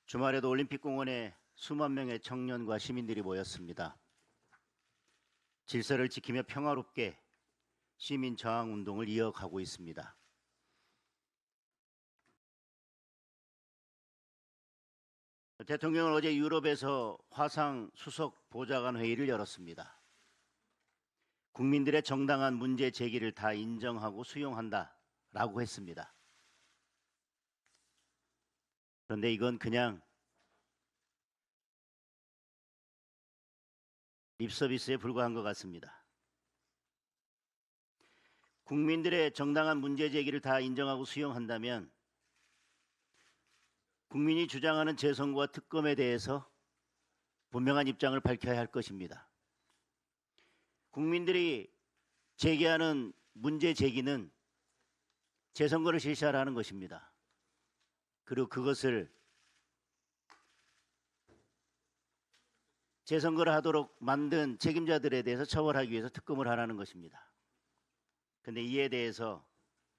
주말에도 올림픽공원에 수만 명의 청년과 시민들이 모였습니다. 질서를 지키며 평화롭게 시민 저항 운동을 이어가고 있습니다. 대통령은 어제 유럽에서 화상 수석 보좌관 회의를 열었습니다. 국민들의 정당한 문제 제기를 다 인정하고 수용한다라고 했습니다. 그런데 이건 그냥 립서비스에 불과한 것 같습니다. 국민들의 정당한 문제 제기를 다 인정하고 수용한다면 국민이 주장하는 재선거와 특검에 대해서 분명한 입장을 밝혀야 할 것입니다. 국민들이 제기하는 문제 제기는 재선거를 실시하라는 것입니다. 그리고 그것을 재선거를 하도록 만든 책임자들에 대해서 처벌하기 위해서 특검을 하라는 것입니다. 그런데 이에 대해서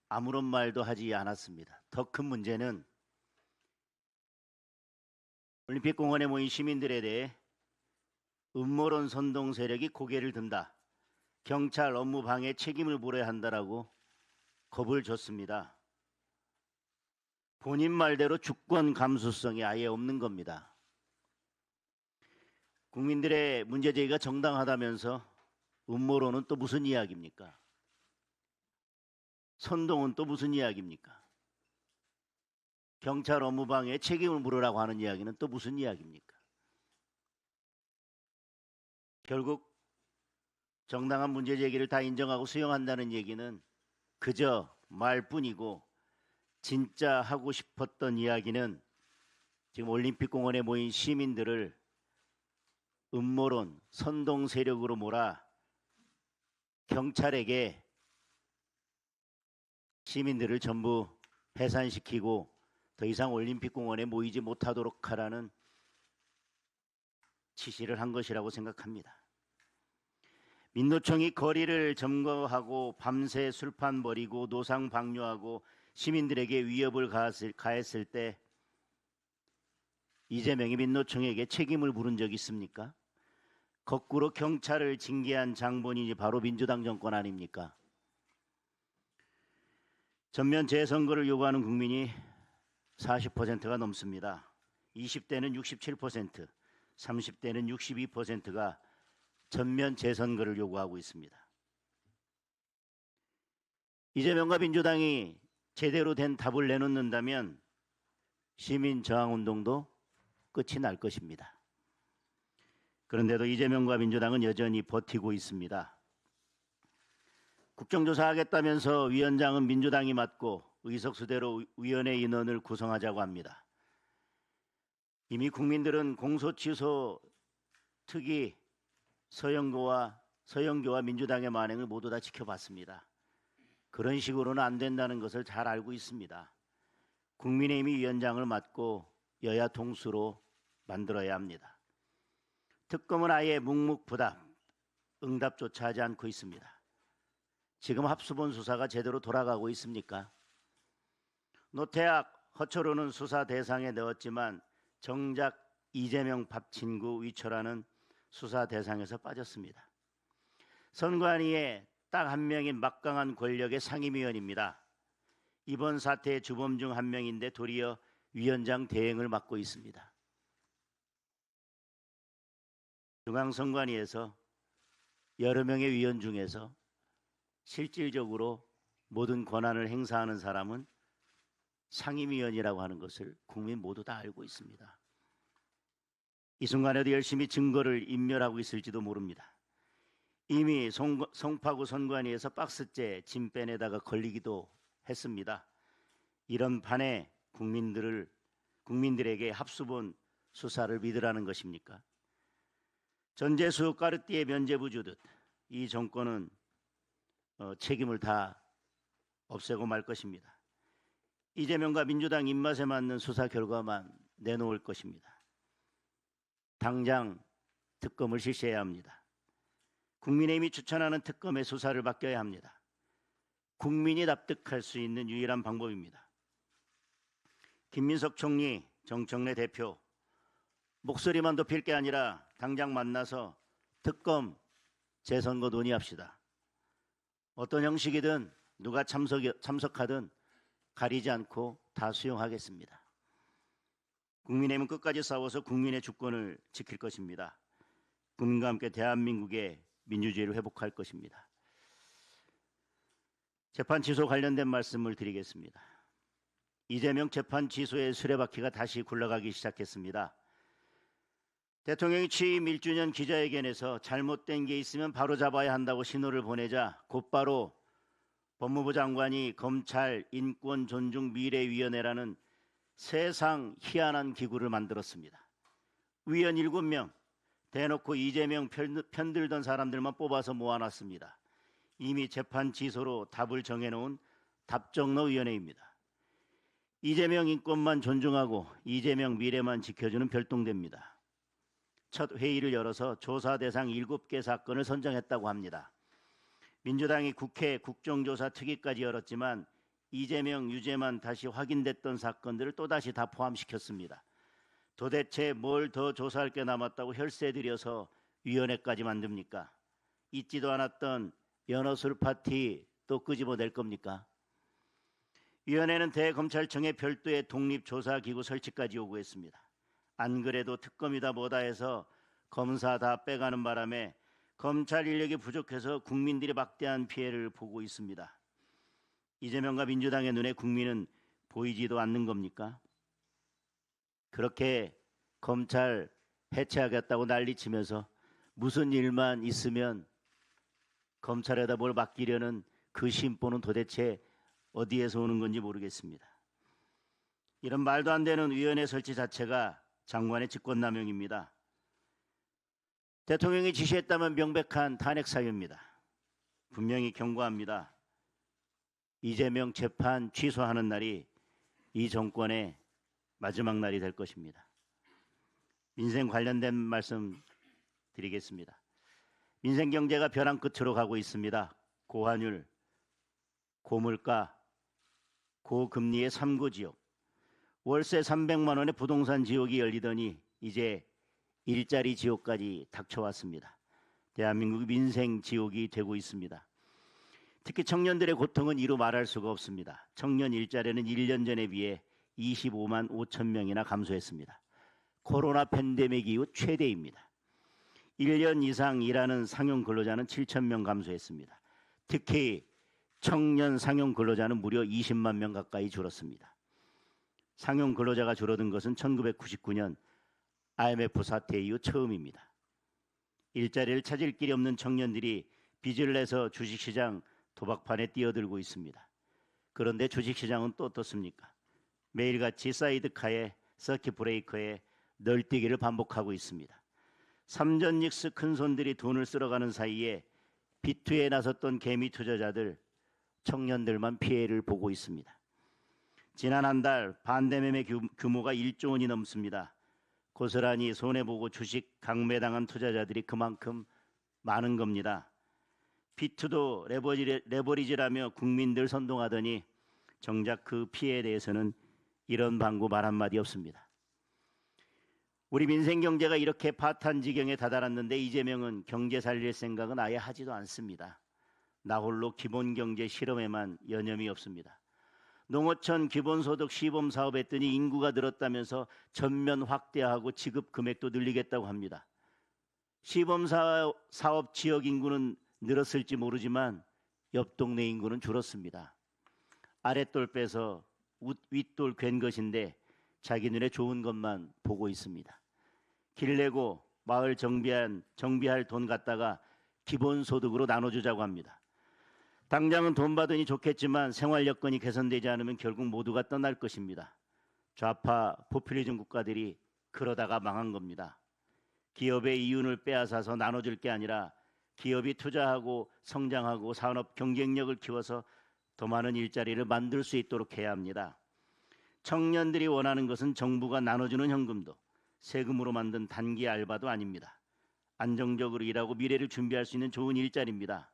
아무런 말도 하지 않았습니다. 더 큰 문제는 올림픽공원에 모인 시민들에 대해 음모론 선동 세력이 고개를 든다. 경찰 업무 방해 책임을 물어야 한다라고 겁을 줬습니다. 본인 말대로 주권 감수성이 아예 없는 겁니다. 국민들의 문제 제기가 정당하다면서 음모론은 또 무슨 이야기입니까? 선동은 또 무슨 이야기입니까? 경찰 업무 방해에 책임을 물으라고 하는 이야기는 또 무슨 이야기입니까? 결국 정당한 문제 제기를 다 인정하고 수용한다는 얘기는 그저 말뿐이고 진짜 하고 싶었던 이야기는 지금 올림픽공원에 모인 시민들을 음모론, 선동 세력으로 몰아 경찰에게 시민들을 전부 해산시키고 더 이상 올림픽공원에 모이지 못하도록 하라는 지시를 한 것이라고 생각합니다. 민노총이 거리를 점거하고 밤새 술판 벌이고 노상 방뇨하고 시민들에게 위협을 가했을 때 이재명이 민노총에게 책임을 물은 적이 있습니까? 거꾸로 경찰을 징계한 장본인이 바로 민주당 정권 아닙니까? 전면 재선거를 요구하는 국민이 40%가 넘습니다. 20대는 67%, 30대는 62%가 전면 재선거를 요구하고 있습니다. 이재명과 민주당이 제대로 된 답을 내놓는다면 시민 저항운동도 끝이 날 것입니다. 그런데도 이재명과 민주당은 여전히 버티고 있습니다. 국정조사하겠다면서 위원장은 민주당이 맡고 의석수대로 위원회 인원을 구성하자고 합니다. 이미 국민들은 공소취소 특위 서영교와 민주당의 만행을 모두 다 지켜봤습니다. 그런 식으로는 안 된다는 것을 잘 알고 있습니다. 국민의힘이 위원장을 맡고 여야 동수로 만들어야 합니다. 특검은 아예 묵묵부답, 응답조차 하지 않고 있습니다. 지금 합수본 수사가 제대로 돌아가고 있습니까? 노태악, 허철호는 수사 대상에 넣었지만 정작 이재명 밥친구 위철하는 수사 대상에서 빠졌습니다. 선관위에 딱 한 명인 막강한 권력의 상임위원입니다. 이번 사태의 주범 중 한 명인데 도리어 위원장 대행을 맡고 있습니다. 중앙선관위에서 여러 명의 위원 중에서 실질적으로 모든 권한을 행사하는 사람은 상임위원이라고 하는 것을 국민 모두 다 알고 있습니다. 이 순간에도 열심히 증거를 인멸하고 있을지도 모릅니다. 이미 송파구 선관위에서 박스째 짐 빼내다가 걸리기도 했습니다. 이런 판에 국민들에게 합수본 수사를 믿으라는 것입니까? 전재수 까르띠에 면죄부 주듯 이 정권은 책임을 다 없애고 말 것입니다. 이재명과 민주당 입맛에 맞는 수사 결과만 내놓을 것입니다. 당장 특검을 실시해야 합니다. 국민의힘이 추천하는 특검의 수사를 맡겨야 합니다. 국민이 납득할 수 있는 유일한 방법입니다. 김민석 총리, 정청래 대표, 목소리만 높일 게 아니라 당장 만나서 특검 재선거 논의합시다. 어떤 형식이든 누가 참석하든 가리지 않고 다 수용하겠습니다. 국민의힘은 끝까지 싸워서 국민의 주권을 지킬 것입니다. 국민과 함께 대한민국의 민주주의를 회복할 것입니다. 재판 취소 관련된 말씀을 드리겠습니다. 이재명 재판 취소의 수레바퀴가 다시 굴러가기 시작했습니다. 대통령이 취임 1주년 기자회견에서 잘못된 게 있으면 바로 잡아야 한다고 신호를 보내자 곧바로 법무부 장관이 검찰 인권존중미래위원회라는 세상 희한한 기구를 만들었습니다. 위원 7명, 대놓고 이재명 편들던 사람들만 뽑아서 모아놨습니다. 이미 재판 취소로 답을 정해놓은 답정너위원회입니다. 이재명 인권만 존중하고 이재명 미래만 지켜주는 별동대입니다. 첫 회의를 열어서 조사 대상 7개 사건을 선정했다고 합니다. 민주당이 국회 국정조사 특위까지 열었지만 이재명 유죄만 다시 확인됐던 사건들을 또다시 다 포함시켰습니다. 도대체 뭘 더 조사할 게 남았다고 혈세 들여서 위원회까지 만듭니까? 잊지도 않았던 연어술 파티 또 끄집어낼 겁니까? 위원회는 대검찰청의 별도의 독립조사기구 설치까지 요구했습니다. 안 그래도 특검이다 뭐다 해서 검사 다 빼가는 바람에 검찰 인력이 부족해서 국민들이 막대한 피해를 보고 있습니다. 이재명과 민주당의 눈에 국민은 보이지도 않는 겁니까? 그렇게 검찰 해체하겠다고 난리치면서 무슨 일만 있으면 검찰에다 뭘 맡기려는 그 심보는 도대체 어디에서 오는 건지 모르겠습니다. 이런 말도 안 되는 위원회 설치 자체가 장관의 직권남용입니다. 대통령이 지시했다면 명백한 탄핵 사유입니다. 분명히 경고합니다. 이재명 재판 취소하는 날이 이 정권의 마지막 날이 될 것입니다. 민생 관련된 말씀 드리겠습니다. 민생 경제가 벼랑 끝으로 가고 있습니다. 고환율, 고물가, 고금리의 3구 지역, 월세 300만 원의 부동산 지옥이 열리더니 이제 일자리 지옥까지 닥쳐왔습니다. 대한민국이 민생 지옥이 되고 있습니다. 특히 청년들의 고통은 이루 말할 수가 없습니다. 청년 일자리는 1년 전에 비해 25만 5천 명이나 감소했습니다. 코로나 팬데믹 이후 최대입니다. 1년 이상 일하는 상용 근로자는 7천 명 감소했습니다. 특히 청년 상용 근로자는 무려 20만 명 가까이 줄었습니다. 상용 근로자가 줄어든 것은 1999년 IMF 사태 이후 처음입니다. 일자리를 찾을 길이 없는 청년들이 빚을 내서 주식시장 도박판에 뛰어들고 있습니다. 그런데 주식시장은 또 어떻습니까? 매일같이 사이드카에 서킷 브레이커에 널뛰기를 반복하고 있습니다. 삼전닉스 큰손들이 돈을 쓸어가는 사이에 비투에 나섰던 개미 투자자들, 청년들만 피해를 보고 있습니다. 지난 한 달 반대매매 규모가 1조 원이 넘습니다. 고스란히 손해보고 주식 강매당한 투자자들이 그만큼 많은 겁니다. 비투도 레버리지라며 국민들 선동하더니 정작 그 피해에 대해서는 이런 방구 말 한마디 없습니다. 우리 민생 경제가 이렇게 파탄 지경에 다다랐는데 이재명은 경제 살릴 생각은 아예 하지도 않습니다. 나홀로 기본경제 실험에만 여념이 없습니다. 농어촌 기본소득 시범 사업했더니 인구가 늘었다면서 전면 확대하고 지급 금액도 늘리겠다고 합니다. 시범 사업 지역 인구는 늘었을지 모르지만 옆 동네 인구는 줄었습니다. 아랫돌 빼서 윗돌 괜 것인데 자기 눈에 좋은 것만 보고 있습니다. 길 내고 마을 정비할 돈 갖다가 기본소득으로 나눠주자고 합니다. 당장은 돈 받으니 좋겠지만 생활 여건이 개선되지 않으면 결국 모두가 떠날 것입니다. 좌파 포퓰리즘 국가들이 그러다가 망한 겁니다. 기업의 이윤을 빼앗아서 나눠줄 게 아니라 기업이 투자하고 성장하고 산업 경쟁력을 키워서 더 많은 일자리를 만들 수 있도록 해야 합니다. 청년들이 원하는 것은 정부가 나눠주는 현금도 세금으로 만든 단기 알바도 아닙니다. 안정적으로 일하고 미래를 준비할 수 있는 좋은 일자리입니다.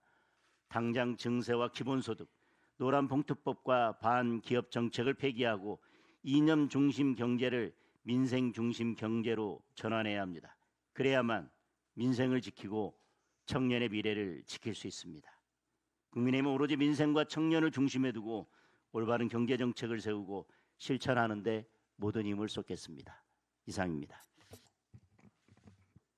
당장 증세와 기본소득, 노란봉투법과 반기업 정책을 폐기하고 이념 중심 경제를 민생 중심 경제로 전환해야 합니다. 그래야만 민생을 지키고 청년의 미래를 지킬 수 있습니다. 국민의힘은 오로지 민생과 청년을 중심에 두고 올바른 경제 정책을 세우고 실천하는 데 모든 힘을 쏟겠습니다. 이상입니다.